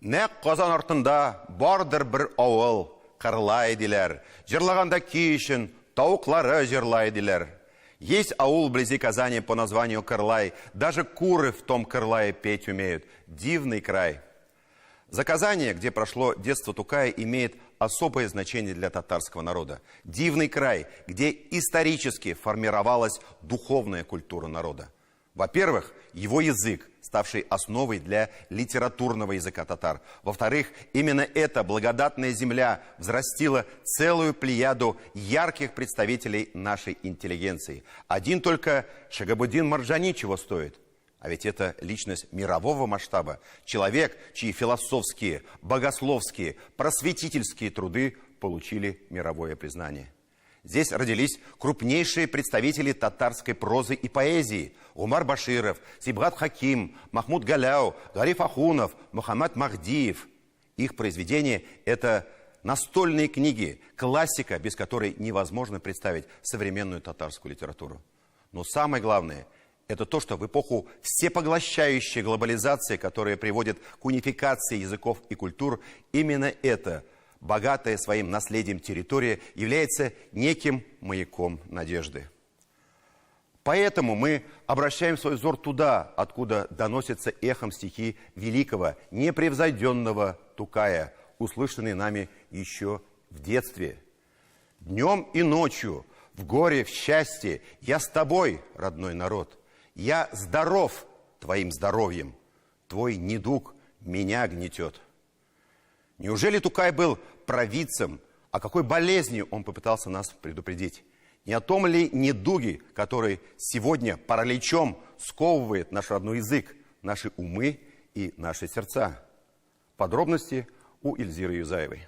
Нәк Казан артында бардыр бір ауыл, қырлай диләр. Жырлағанда күй үшін тауықлары жырлай диләр. Есть аул вблизи Казани по названию Кырлай. Даже куры в том Кырлае петь умеют. Дивный край. Заказание, где прошло детство Тукая, имеет особое значение для татарского народа. Дивный край, где исторически формировалась духовная культура народа. Во-первых, его язык, ставший основой для литературного языка татар. Во-вторых, именно эта благодатная земля взрастила целую плеяду ярких представителей нашей интеллигенции. Один только Шагабуддин Марджани чего стоит. А ведь это личность мирового масштаба. Человек, чьи философские, богословские, просветительские труды получили мировое признание. Здесь родились крупнейшие представители татарской прозы и поэзии. Умар Баширов, Сибгат Хаким, Махмуд Галяу, Гариф Ахунов, Мухаммад Махдиев. Их произведения – это настольные книги, классика, без которой невозможно представить современную татарскую литературу. Но самое главное – это то, что в эпоху всепоглощающей глобализации, которая приводит к унификации языков и культур, именно это – богатая своим наследием территория является неким маяком надежды. Поэтому мы обращаем свой взор туда, откуда доносятся эхом стихи великого, непревзойденного Тукая, услышанные нами еще в детстве. Днем и ночью, в горе, в счастье, я с тобой, родной народ. Я здоров твоим здоровьем, твой недуг меня гнетет. Неужели Тукай был провидцем? О какой болезни он попытался нас предупредить? Не о том ли недуге, который сегодня параличом сковывает наш родной язык, наши умы и наши сердца? Подробности у Эльзиры Юзаевой.